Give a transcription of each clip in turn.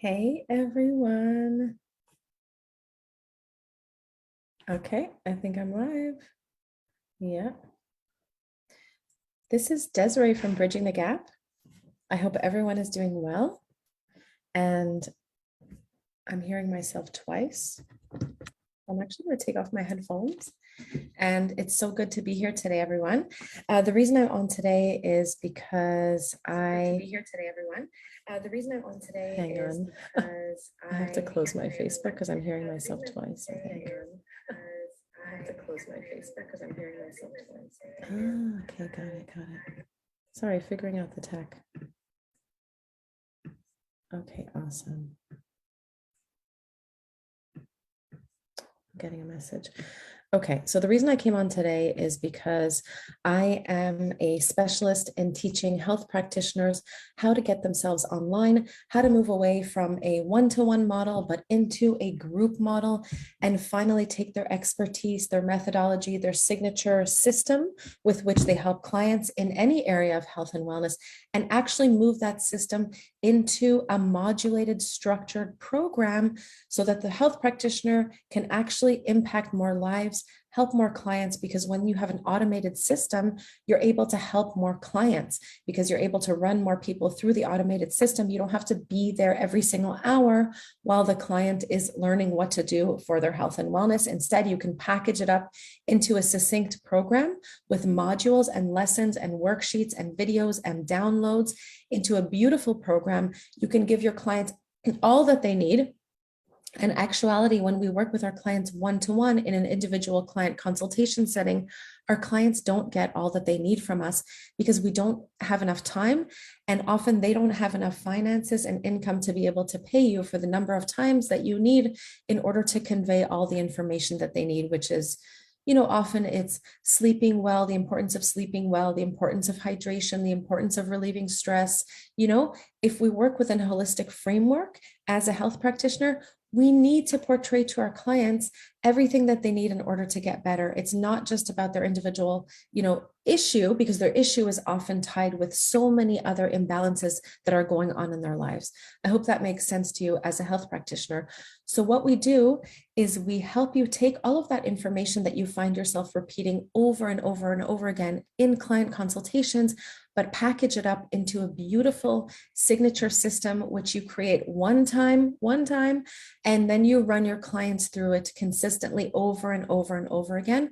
Hey everyone. Okay, I think I'm live. Yeah. This is Desiree from Bridging the Gap. I hope everyone is doing well. And I'm hearing myself twice. I'm actually going to take off my headphones. And it's so good to be here today, everyone. The reason I'm on today is because I hang on. I have to close my Facebook because I'm hearing myself twice, I think. I have to close my Facebook because I'm hearing myself twice. Okay, got it. Sorry, figuring out the tech. Okay, awesome. I'm getting a message. Okay, so the reason I came on today is because I am a specialist in teaching health practitioners how to get themselves online, how to move away from a one-to-one model, but into a group model, and finally take their expertise, their methodology, their signature system with which they help clients in any area of health and wellness, and actually move that system into a modulated, structured program so that the health practitioner can actually impact more lives, help more clients, because when you have an automated system, you're able to help more clients because you're able to run more people through the automated system. You don't have to be there every single hour while the client is learning what to do for their health and wellness. Instead, you can package it up into a succinct program with modules and lessons and worksheets and videos and downloads into a beautiful program. You can give your clients all that they need. In actuality, when we work with our clients one-to-one in an individual client consultation setting, our clients don't get all that they need from us because we don't have enough time. And often they don't have enough finances and income to be able to pay you for the number of times that you need in order to convey all the information that they need, which is, often it's sleeping well, the importance of sleeping well, the importance of hydration, the importance of relieving stress. If we work within a holistic framework as a health practitioner, we need to portray to our clients everything that they need in order to get better. It's not just about their individual, issue, because their issue is often tied with so many other imbalances that are going on in their lives. I hope that makes sense to you as a health practitioner. So what we do is we help you take all of that information that you find yourself repeating over and over and over again in client consultations, but package it up into a beautiful signature system, which you create one time, and then you run your clients through it consistently over and over and over again.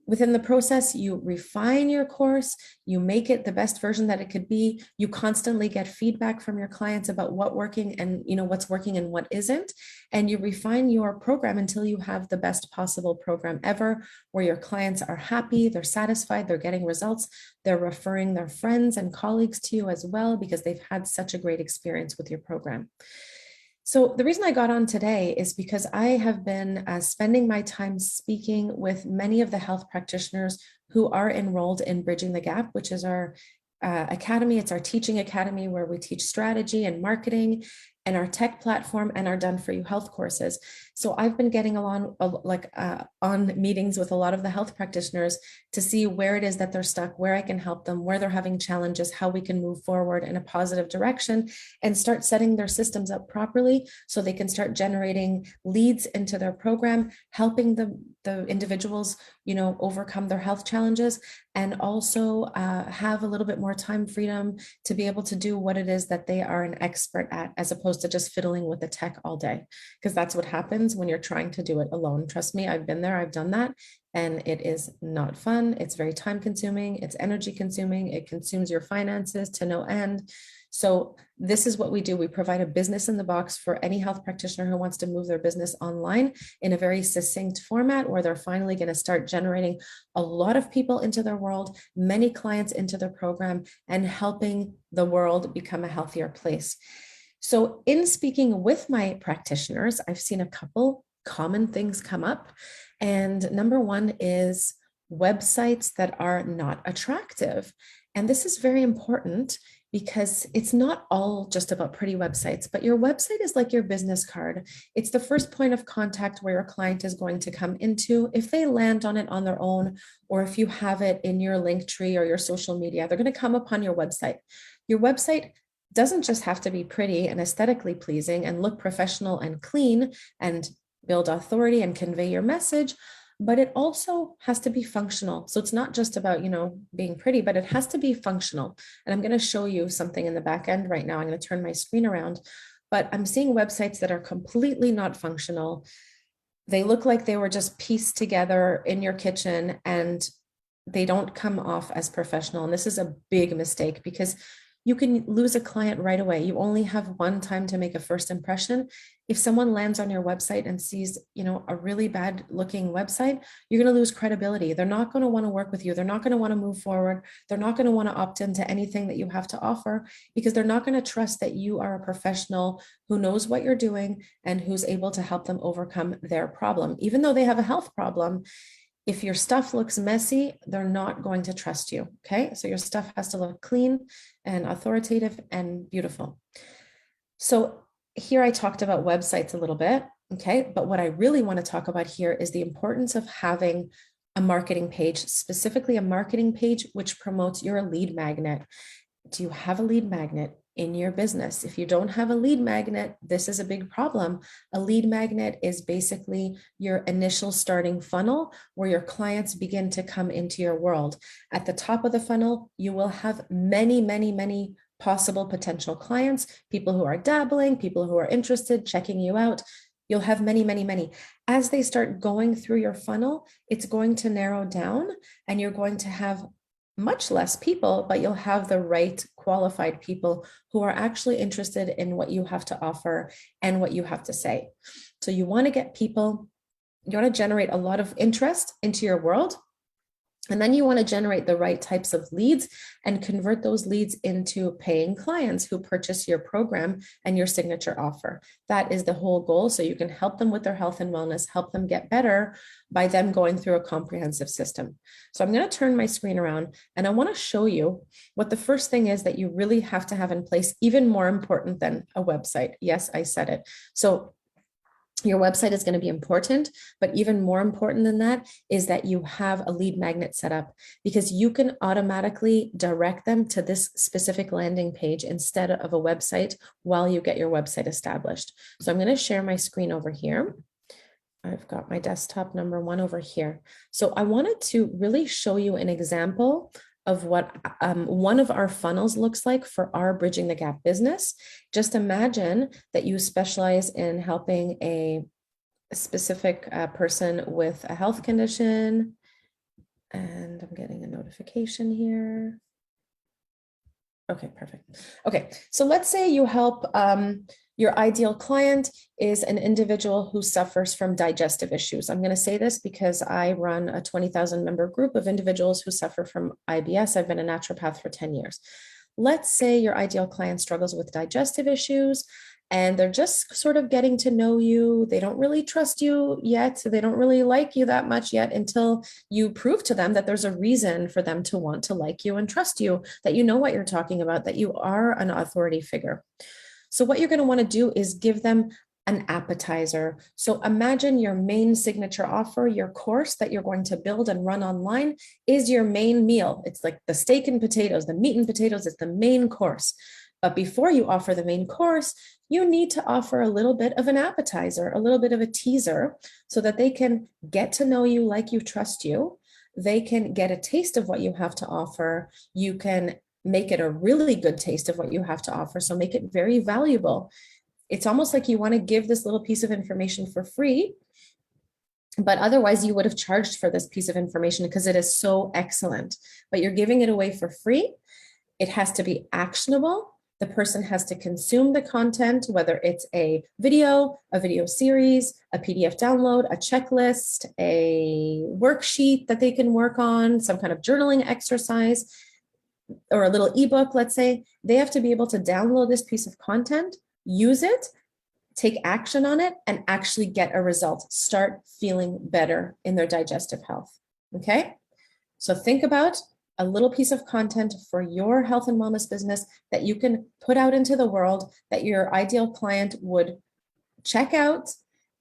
Within the process, you refine your course, you make it the best version that it could be. You constantly get feedback from your clients about what's working and what's working and what isn't. And you refine your program until you have the best possible program ever, where your clients are happy, they're satisfied, they're getting results, they're referring their friends and colleagues to you as well because they've had such a great experience with your program. So the reason I got on today is because I have been spending my time speaking with many of the health practitioners who are enrolled in Bridging the Gap, which is our academy. It's our teaching academy where we teach strategy and marketing, and our tech platform, and our Done For You health courses. So I've been getting along on meetings with a lot of the health practitioners to see where it is that they're stuck, where I can help them, where they're having challenges, how we can move forward in a positive direction and start setting their systems up properly so they can start generating leads into their program, helping the individuals, overcome their health challenges, and also have a little bit more time freedom to be able to do what it is that they are an expert at, as opposed to just fiddling with the tech all day, because that's what happens when you're trying to do it alone. Trust me, I've been there, I've done that, and it is not fun. It's very time consuming, it's energy consuming, it consumes your finances to no end. So this is what we do. We provide a business in the box for any health practitioner who wants to move their business online in a very succinct format, where they're finally going to start generating a lot of people into their world, many clients into their program, and helping the world become a healthier place. So in speaking with my practitioners, I've seen a couple common things come up. And number one is websites that are not attractive. And this is very important because it's not all just about pretty websites, but your website is like your business card. It's the first point of contact where your client is going to come into. If they land on it on their own, or if you have it in your link tree or your social media, they're going to come upon your website. Your website doesn't just have to be pretty and aesthetically pleasing and look professional and clean and build authority and convey your message, but it also has to be functional. So it's not just about, being pretty, but it has to be functional. And I'm going to show you something in the back end right now. I'm going to turn my screen around, but I'm seeing websites that are completely not functional. They look like they were just pieced together in your kitchen and they don't come off as professional. And this is a big mistake because you can lose a client right away. You only have one time to make a first impression. If someone lands on your website and sees, a really bad looking website, you're going to lose credibility. They're not going to want to work with you. They're not going to want to move forward. They're not going to want to opt into anything that you have to offer because they're not going to trust that you are a professional who knows what you're doing and who's able to help them overcome their problem. Even though they have a health problem, if your stuff looks messy, they're not going to trust you. Okay. So your stuff has to look clean and authoritative and beautiful. So here I talked about websites a little bit. Okay. But what I really want to talk about here is the importance of having a marketing page, specifically a marketing page which promotes your lead magnet. Do you have a lead magnet in your business? If you don't have a lead magnet, this is a big problem. A lead magnet is basically your initial starting funnel where your clients begin to come into your world. At the top of the funnel, you will have many, many, many possible potential clients, people who are dabbling, people who are interested, checking you out. You'll have many, many, many. As they start going through your funnel, it's going to narrow down and you're going to have much less people, but you'll have the right qualified people who are actually interested in what you have to offer and what you have to say. So you want to get people, you want to generate a lot of interest into your world. And then you want to generate the right types of leads and convert those leads into paying clients who purchase your program and your signature offer. That is the whole goal. So you can help them with their health and wellness, help them get better by them going through a comprehensive system. So I'm going to turn my screen around and I want to show you what the first thing is that you really have to have in place, even more important than a website. Yes, I said it. So your website is going to be important, but even more important than that is that you have a lead magnet set up because you can automatically direct them to this specific landing page instead of a website while you get your website established. So I'm going to share my screen over here. I've got my desktop number 1 over here. So I wanted to really show you an example of what one of our funnels looks like for our Bridging the Gap business. Just imagine that you specialize in helping a specific person with a health condition. And I'm getting a notification here. Okay, perfect. Okay, so let's say you help your ideal client is an individual who suffers from digestive issues. I'm going to say this because I run a 20,000 member group of individuals who suffer from IBS. I've been a naturopath for 10 years. Let's say your ideal client struggles with digestive issues and they're just sort of getting to know you. They don't really trust you yet. They don't really like you that much yet until you prove to them that there's a reason for them to want to like you and trust you, that you know what you're talking about, that you are an authority figure. So what you're going to want to do is give them an appetizer. So imagine your main signature offer, your course that you're going to build and run online is your main meal. It's like the steak and potatoes, the meat and potatoes, it's the main course. But before you offer the main course, you need to offer a little bit of an appetizer, a little bit of a teaser so that they can get to know you, like you, trust you. They can get a taste of what you have to offer. You can make it a really good taste of what you have to offer. So make it very valuable. It's almost like you want to give this little piece of information for free, but otherwise you would have charged for this piece of information because it is so excellent, but you're giving it away for free. It has to be actionable. The person has to consume the content, whether it's a video series, a PDF download, a checklist, a worksheet that they can work on, some kind of journaling exercise, or a little ebook, let's say. They have to be able to download this piece of content, use it, take action on it, and actually get a result, start feeling better in their digestive health. Okay? So think about a little piece of content for your health and wellness business that you can put out into the world that your ideal client would check out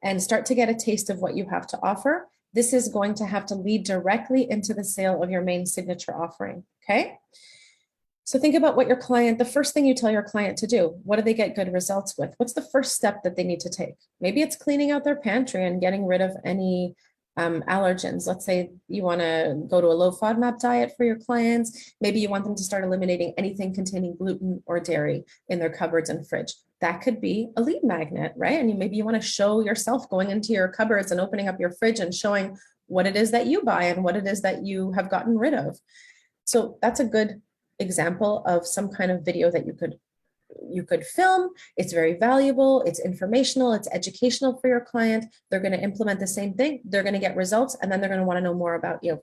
and start to get a taste of what you have to offer. This is going to have to lead directly into the sale of your main signature offering. Okay? So think about what the first thing you tell your client to do. What do they get good results with? What's the first step that they need to take? Maybe it's cleaning out their pantry and getting rid of any allergens. Let's say you want to go to a low FODMAP diet for your clients. Maybe you want them to start eliminating anything containing gluten or dairy in their cupboards and fridge. That could be a lead magnet, right? And maybe you want to show yourself going into your cupboards and opening up your fridge and showing what it is that you buy and what it is that you have gotten rid of. So that's a good example of some kind of video that you could film. It's very valuable, it's informational, it's educational for your client. They're going to implement the same thing, they're going to get results, and then they're going to want to know more about you.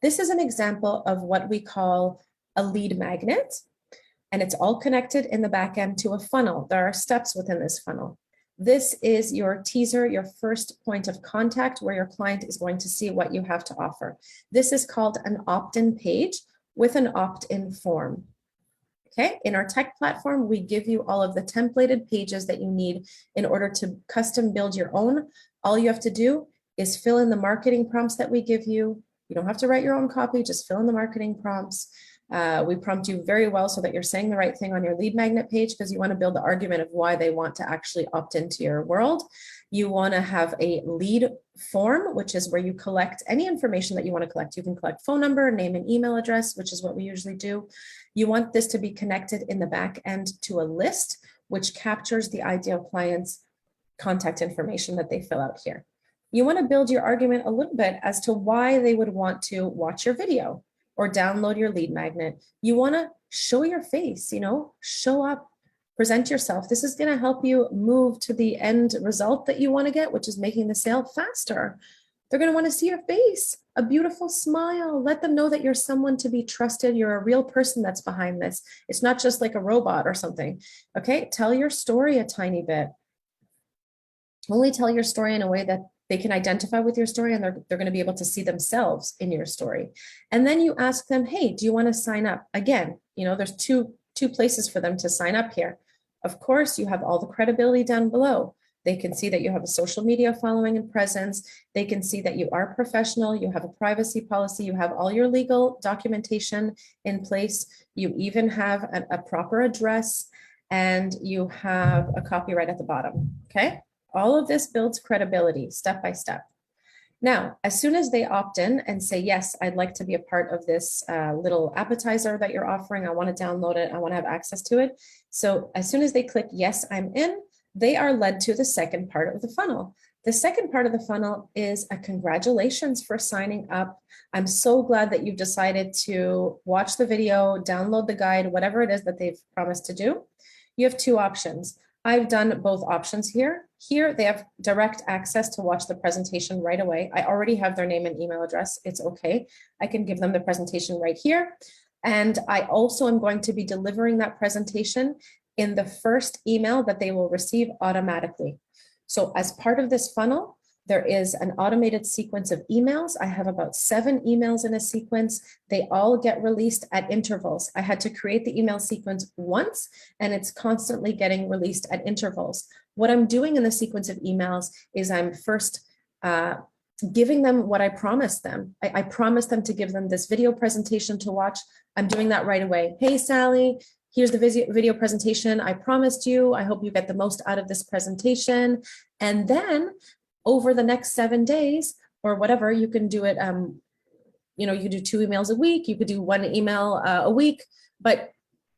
This is an example of what we call a lead magnet, and it's all connected in the back end to a funnel. There are steps within this funnel. This is your teaser, your first point of contact where your client is going to see what you have to offer. This is called an opt-in page with an opt-in form. Okay, in our tech platform, we give you all of the templated pages that you need in order to custom build your own. All you have to do is fill in the marketing prompts that we give you. You don't have to write your own copy, just fill in the marketing prompts. We prompt you very well so that you're saying the right thing on your lead magnet page, because you want to build the argument of why they want to actually opt into your world. You want to have a lead form, which is where you collect any information that you want to collect. You can collect phone number, name, and email address, which is what we usually do. You want this to be connected in the back end to a list, which captures the ideal client's contact information that they fill out here. You want to build your argument a little bit as to why they would want to watch your video or download your lead magnet. You want to show your face, show up, present yourself. This is going to help you move to the end result that you want to get, which is making the sale faster. They're going to want to see your face, a beautiful smile. Let them know that you're someone to be trusted. You're a real person that's behind this. It's not just like a robot or something. Okay, tell your story a tiny bit. Only tell your story in a way that they can identify with your story, and they're going to be able to see themselves in your story. And then you ask them, hey, do you want to sign up? Again, there's two places for them to sign up here. Of course, you have all the credibility down below. They can see that you have a social media following and presence. They can see that you are professional. You have a privacy policy. You have all your legal documentation in place. You even have a proper address, and you have a copyright at the bottom. Okay. All of this builds credibility step by step. Now, as soon as they opt in and say, yes, I'd like to be a part of this little appetizer that you're offering, I want to download it, I want to have access to it. So as soon as they click, yes, I'm in, they are led to the second part of the funnel. The second part of the funnel is a congratulations for signing up. I'm so glad that you've decided to watch the video, download the guide, whatever it is that they've promised to do. You have two options. I've done both options here. Here, they have direct access to watch the presentation right away. I already have their name and email address. It's okay. I can give them the presentation right here. And I also am going to be delivering that presentation in the first email that they will receive automatically. So as part of this funnel, there is an automated sequence of emails. I have about 7 emails in a sequence. They all get released at intervals. I had to create the email sequence once, and it's constantly getting released at intervals. What I'm doing in the sequence of emails is I'm first giving them what I promised them. I promised them to give them this video presentation to watch. I'm doing that right away. Hey, Sally, here's the video presentation I promised you. I hope you get the most out of this presentation. And then over the next 7 days or whatever, you can do it, you could do 2 emails a week, you could do 1 email a week, but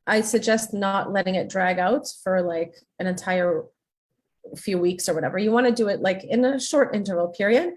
I suggest not letting it drag out for like an entire few weeks or whatever. You want to do it like in a short interval period.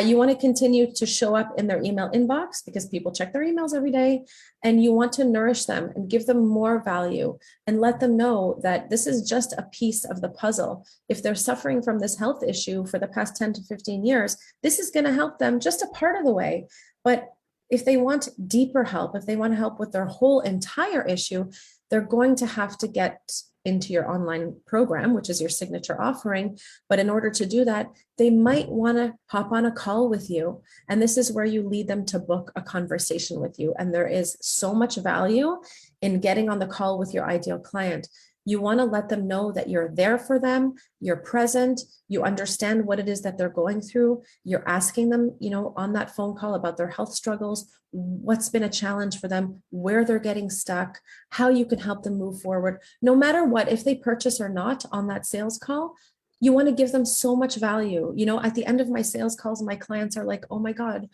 You want to continue to show up in their email inbox because people check their emails every day, and you want to nourish them and give them more value and let them know that this is just a piece of the puzzle. If they're suffering from this health issue for the past 10 to 15 years, this is going to help them just a part of the way. But if they want deeper help, if they want to help with their whole entire issue, they're going to have to get into your online program, which is your signature offering. But in order to do that, they might want to hop on a call with you. And this is where you lead them to book a conversation with you. And there is so much value in getting on the call with your ideal client. You want to let them know that you're there for them, you're present, you understand what it is that they're going through. You're asking them, on that phone call about their health struggles, what's been a challenge for them, where they're getting stuck, how you can help them move forward. No matter what, if they purchase or not on that sales call, you want to give them so much value. At the end of my sales calls, my clients are like, oh my God,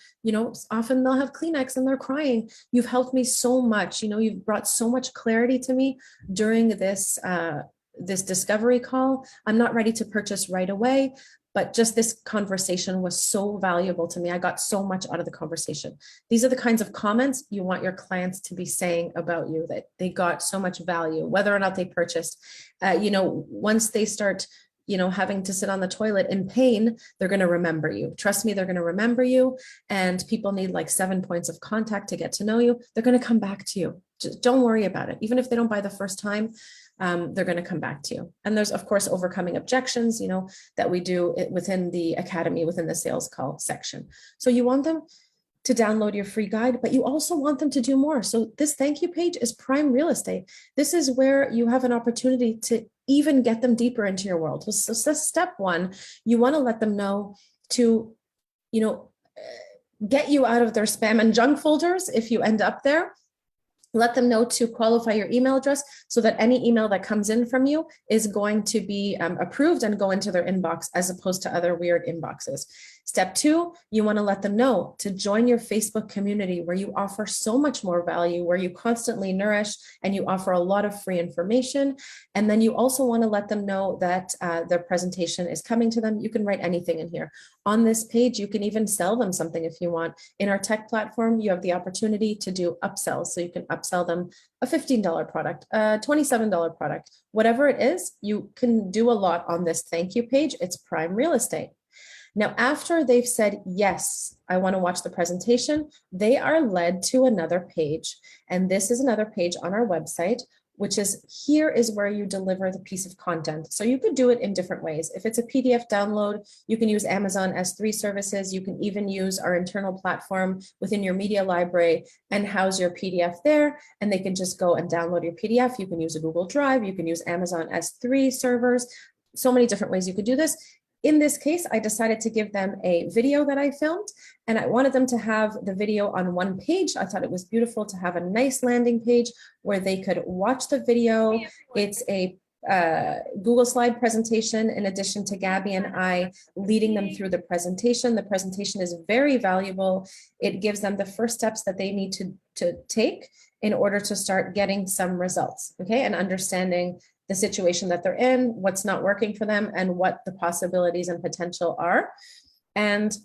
often they'll have Kleenex and they're crying. You've helped me so much. You've brought so much clarity to me during this discovery call. I'm not ready to purchase right away, but just this conversation was so valuable to me. I got so much out of the conversation. These are the kinds of comments you want your clients to be saying about you, that they got so much value, whether or not they purchased. Once they start having to sit on the toilet in pain, they're going to remember you. Trust me, they're going to remember you. And people need like 7 points of contact to get to know you. They're going to come back to you. Just don't worry about it. Even if they don't buy the first time, they're going to come back to you. And there's, of course, overcoming objections, that we do within the academy, within the sales call section. So you want them to download your free guide, but you also want them to do more. So this thank you page is prime real estate. This is where you have an opportunity to even get them deeper into your world. So step one, you want to let them know to, get you out of their spam and junk folders if you end up there. Let them know to qualify your email address so that any email that comes in from you is going to be approved and go into their inbox as opposed to other weird inboxes. Step two, you want to let them know to join your Facebook community where you offer so much more value, where you constantly nourish and you offer a lot of free information. And then you also want to let them know that their presentation is coming to them. You can write anything in here. On this page, you can even sell them something if you want. In our tech platform, you have the opportunity to do upsells. So you can upsell them a $15 product, a $27 product, whatever it is, you can do a lot on this thank you page. It's prime real estate. Now, after they've said, yes, I want to watch the presentation, they are led to another page. And this is another page on our website, which is here is where you deliver the piece of content. So you could do it in different ways. If it's a PDF download, you can use Amazon S3 services. You can even use our internal platform within your media library and house your PDF there. And they can just go and download your PDF. You can use a Google Drive. You can use Amazon S3 servers. So many different ways you could do this. In this case, I decided to give them a video that I filmed, and I wanted them to have the video on one page. I thought it was beautiful to have a nice landing page where they could watch the video. It's a Google slide presentation in addition to Gabby and I leading them through the presentation. The presentation is very valuable. It gives them the first steps that they need to take in order to start getting some results, okay, and understanding the situation that they're in, what's not working for them, and what the possibilities and potential are. And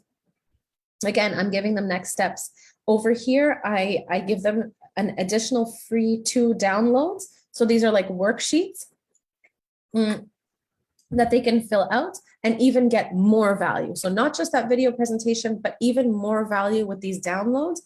again, I'm giving them next steps. Over here, I give them an additional free 2 downloads. So these are like worksheets that they can fill out and even get more value. So not just that video presentation, but even more value with these downloads.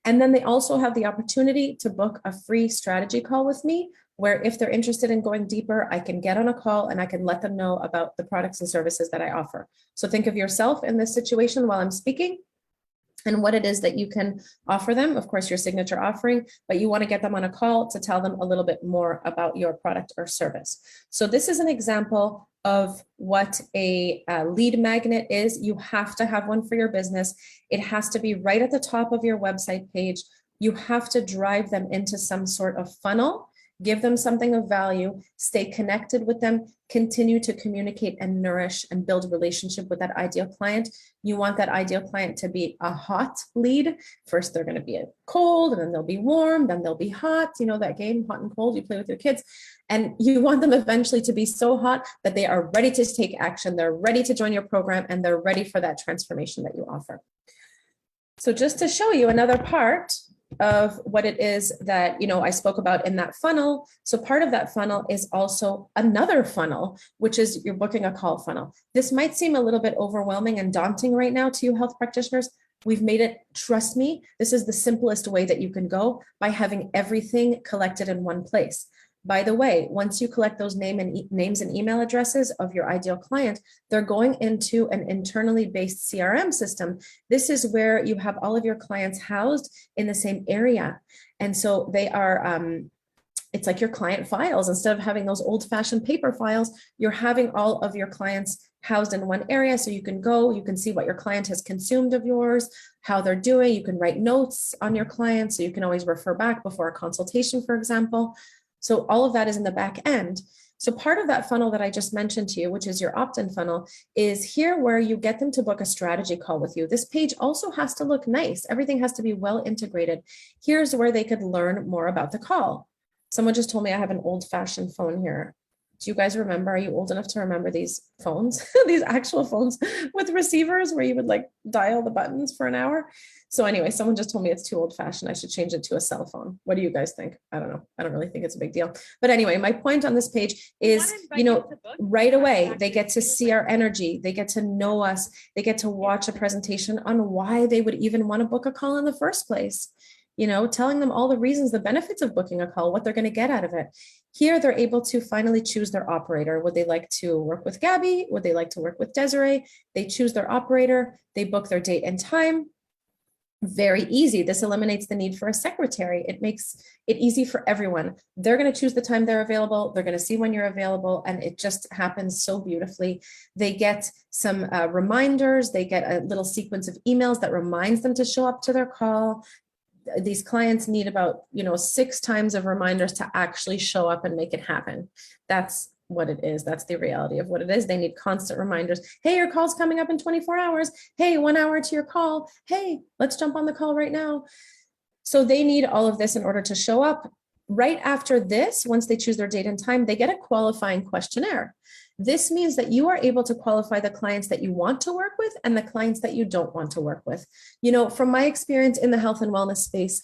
And then they also have the opportunity to book a free strategy call with me, where if they're interested in going deeper, I can get on a call and I can let them know about the products and services that I offer. So think of yourself in this situation while I'm speaking and what it is that you can offer them. Of course, your signature offering, but you want to get them on a call to tell them a little bit more about your product or service. So this is an example of what a lead magnet is. You have to have one for your business. It has to be right at the top of your website page. You have to drive them into some sort of funnel. Give them something of value, stay connected with them, continue to communicate and nourish and build a relationship with that ideal client. You want that ideal client to be a hot lead. First, they're going to be cold, and then they'll be warm, then they'll be hot. You know that game, hot and cold, you play with your kids. And you want them eventually to be so hot that they are ready to take action. They're ready to join your program, and they're ready for that transformation that you offer. So just to show you another part of what it is that, I spoke about in that funnel. So part of that funnel is also another funnel, which is your booking a call funnel. This might seem a little bit overwhelming and daunting right now to you health practitioners. We've made it, trust me, this is the simplest way that you can go by having everything collected in one place. By the way, once you collect those names and email addresses of your ideal client, they're going into an internally based CRM system. This is where you have all of your clients housed in the same area. And so they are it's like your client files. Instead of having those old-fashioned paper files, you're having all of your clients housed in one area. So you can go, you can see what your client has consumed of yours, how they're doing. You can write notes on your clients, so you can always refer back before a consultation, for example. So all of that is in the back end. So part of that funnel that I just mentioned to you, which is your opt-in funnel, is here where you get them to book a strategy call with you. This page also has to look nice. Everything has to be well integrated. Here's where they could learn more about the call. Someone just told me I have an old-fashioned phone here. Do you guys remember? Are you old enough to remember these phones, these actual phones with receivers where you would like dial the buttons for an hour? So anyway, someone just told me it's too old fashioned. I should change it to a cell phone. What do you guys think? I don't know. I don't really think it's a big deal. But anyway, my point on this page is, right away, they get to see our energy. They get to know us. They get to watch a presentation on why they would even want to book a call in the first place. Telling them all the reasons, the benefits of booking a call, what they're going to get out of it. Here, they're able to finally choose their operator. Would they like to work with Gabby? Would they like to work with Desiree? They choose their operator. They book their date and time. Very easy. This eliminates the need for a secretary. It makes it easy for everyone. They're going to choose the time they're available. They're going to see when you're available, and it just happens so beautifully. They get some reminders. They get a little sequence of emails that reminds them to show up to their call. These clients need about 6 times of reminders to actually show up and make it happen. That's what it is. That's the reality of what it is. They need constant reminders. Hey, your call's coming up in 24 hours. Hey, 1 hour to your call. Hey, let's jump on the call right now. So they need all of this in order to show up. Right after this, once they choose their date and time, they get a qualifying questionnaire. This means that you are able to qualify the clients that you want to work with and the clients that you don't want to work with. From my experience in the health and wellness space,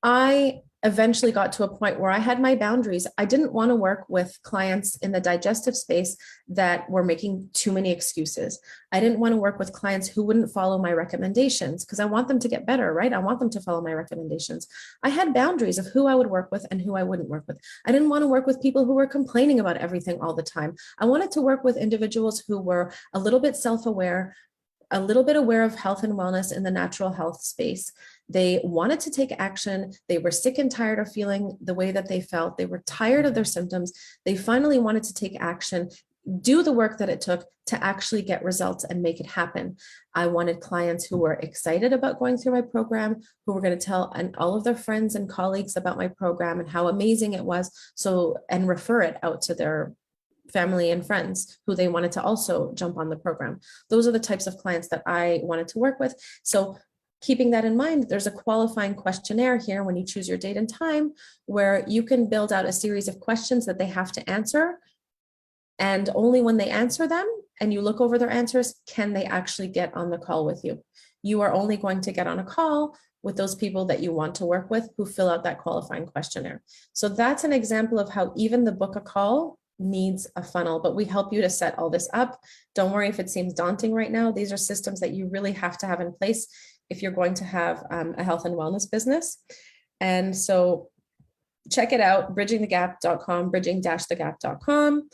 I eventually got to a point where I had my boundaries. I didn't want to work with clients in the digestive space that were making too many excuses. I didn't want to work with clients who wouldn't follow my recommendations, because I want them to get better, right? I want them to follow my recommendations. I had boundaries of who I would work with and who I wouldn't work with. I didn't want to work with people who were complaining about everything all the time. I wanted to work with individuals who were a little bit self-aware, a little bit aware of health and wellness in the natural health space. They wanted to take action. They were sick and tired of feeling the way that they felt. They were tired of their symptoms. They finally wanted to take action, do the work that it took to actually get results and make it happen. I wanted clients who were excited about going through my program, who were going to tell all of their friends and colleagues about my program and how amazing it was, and refer it out to their family and friends who they wanted to also jump on the program. Those are the types of clients that I wanted to work with. So keeping that in mind, there's a qualifying questionnaire here when you choose your date and time, where you can build out a series of questions that they have to answer. And only when they answer them and you look over their answers, can they actually get on the call with you. You are only going to get on a call with those people that you want to work with who fill out that qualifying questionnaire. So that's an example of how even the book a call needs a funnel, but we help you to set all this up. Don't worry if it seems daunting right now. These are systems that you really have to have in place if you're going to have a health and wellness business. And so check it out, bridgingthegap.com, bridging-thegap.com.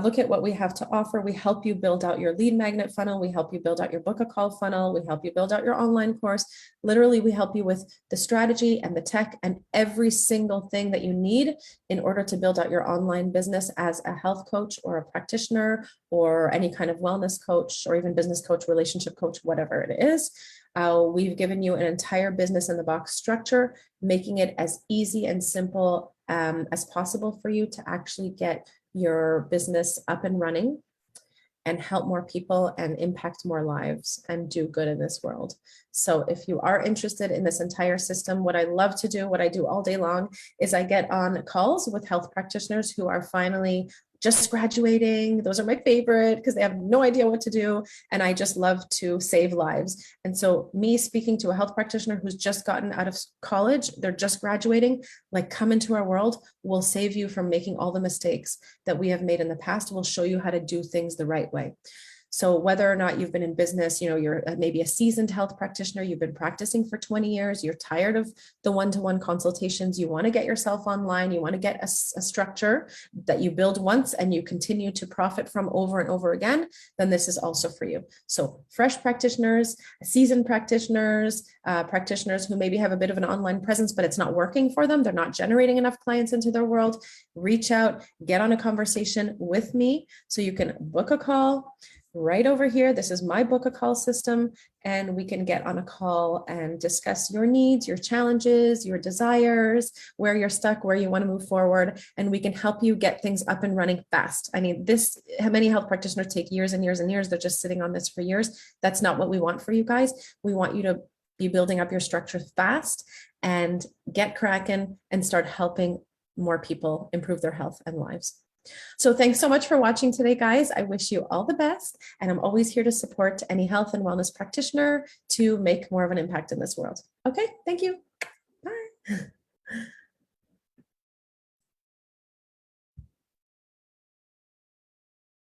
Look at what we have to offer. We help you build out your lead magnet funnel. We help you build out your book a call funnel. We help you build out your online course. Literally, we help you with the strategy and the tech and every single thing that you need in order to build out your online business as a health coach or a practitioner or any kind of wellness coach or even business coach, relationship coach, whatever it is. We've given you an entire business in the box structure, making it as easy and simple as possible for you to actually get your business up and running and help more people and impact more lives and do good in this world. So if you are interested in this entire system, what I love to do, what I do all day long, is I get on calls with health practitioners who are finally just graduating. Those are my favorite because they have no idea what to do. And I just love to save lives. And so me speaking to a health practitioner who's just gotten out of college, they're just graduating, like, come into our world, we'll save you from making all the mistakes that we have made in the past. We'll show you how to do things the right way. So whether or not you've been in business, you're maybe a seasoned health practitioner, you've been practicing for 20 years, you're tired of the one-to-one consultations, you want to get yourself online, you want to get a structure that you build once and you continue to profit from over and over again, then this is also for you. So fresh practitioners, seasoned practitioners, practitioners who maybe have a bit of an online presence, but it's not working for them, they're not generating enough clients into their world, reach out, get on a conversation with me. So you can book a call right over here. This is my book a call system, and we can get on a call and discuss your needs, your challenges, your desires, where you're stuck, where you want to move forward, and we can help you get things up and running fast. I mean, many health practitioners take years and years and years. They're just sitting on this for years. That's not what we want for you guys. We want you to be building up your structure fast and get cracking and start helping more people improve their health and lives. So thanks so much for watching today, guys. I wish you all the best, and I'm always here to support any health and wellness practitioner to make more of an impact in this world. Okay, thank you. Bye.